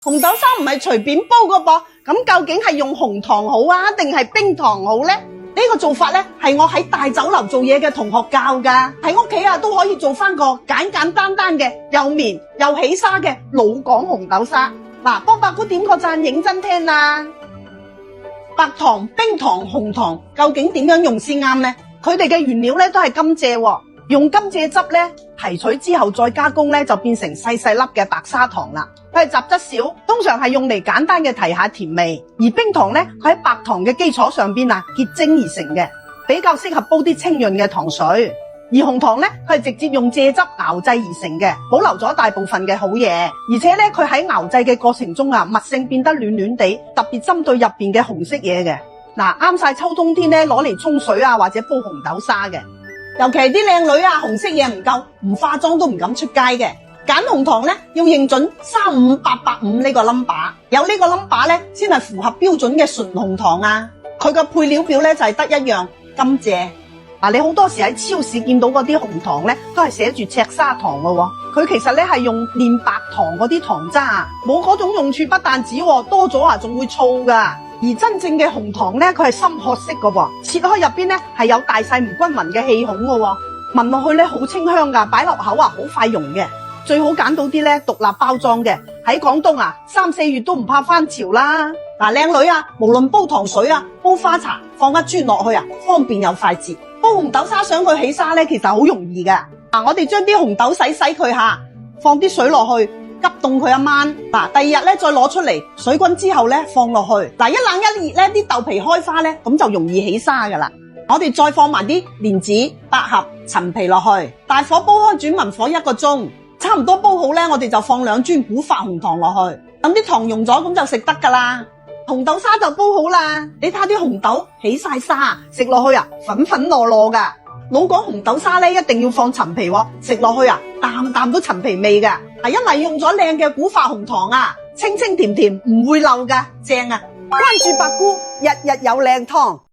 紅豆沙唔係隨便煲噶噃，咁究竟係用紅糖好啊，定係冰糖好呢？呢個做法呢，係我喺大酒樓做嘢嘅同學教噶，喺屋企啊都可以做翻個簡簡單單嘅又綿又起沙嘅老廣紅豆沙。嗱，幫白姑點個讚，認真聽啦！白糖、冰糖、紅糖，究竟點樣用先啱呢？佢哋嘅原料呢都係甘蔗喎，用甘蔗汁呢提取之後再加工呢，就變成細細粒嘅白砂糖啦。佢係雜質少，通常係用嚟簡單嘅提下甜味。而冰糖呢，佢喺白糖嘅基礎上邊結晶而成嘅，比較適合煲啲清潤嘅糖水。而紅糖呢，佢係直接用蔗汁熬製而成嘅，保留咗大部分嘅好嘢。而且呢，佢喺熬製嘅過程中蜜性變得暖暖地，特別針對入邊嘅紅色嘢嘅。嗱，啱晒秋冬天呢，攞嚟沖水或者煲紅豆沙嘅。尤其係啲靚女紅色嘢唔夠，唔化妝都唔敢出街嘅。揀紅糖呢，要認準35885呢個 number， 有呢個 number 呢，先係符合標準嘅純紅糖啊。佢個配料表呢，就係得一樣甘蔗。你好多時喺超市見到嗰啲紅糖呢，都係寫住赤砂糖嘅喎。佢其實呢係用煉白糖嗰啲糖渣，冇嗰種用處不但止，多咗仲會燥噶。而真正嘅紅糖呢，佢係深褐色嘅喎，切開入邊呢係有大細唔均勻嘅氣孔嘅喎，聞落去呢好清香噶，擺落口好快溶嘅。最好揀到啲呢獨立包裝嘅，喺廣東3、4月都唔怕翻潮啦。嗱，靚女無論煲糖水煲花茶，放一磚落去方便又快捷。煲紅豆沙想佢起沙呢，其實好容易噶。我哋將啲紅豆洗佢下，放啲水落去，急凍佢一晚。第二日呢，再攞出嚟，水滾之後呢，放落去。一冷一熱呢，啲豆皮開花呢，咁就容易起沙噶啦。我哋再放埋啲蓮子、百合、陳皮落去，大火煲開轉文火1個鐘。差唔多煲好呢，我哋就放2磚古法紅糖落去，等啲糖溶咗，咁就食得噶啦。紅豆沙就煲好啦，你睇下啲紅豆起晒沙，食落去粉粉糯糯噶。老廣紅豆沙呢，一定要放陳皮喎，食落去啖啖都陳皮味噶，因為用咗靚嘅古法紅糖清清甜甜，唔會漏噶，正啊！關注白姑，日日有靚湯。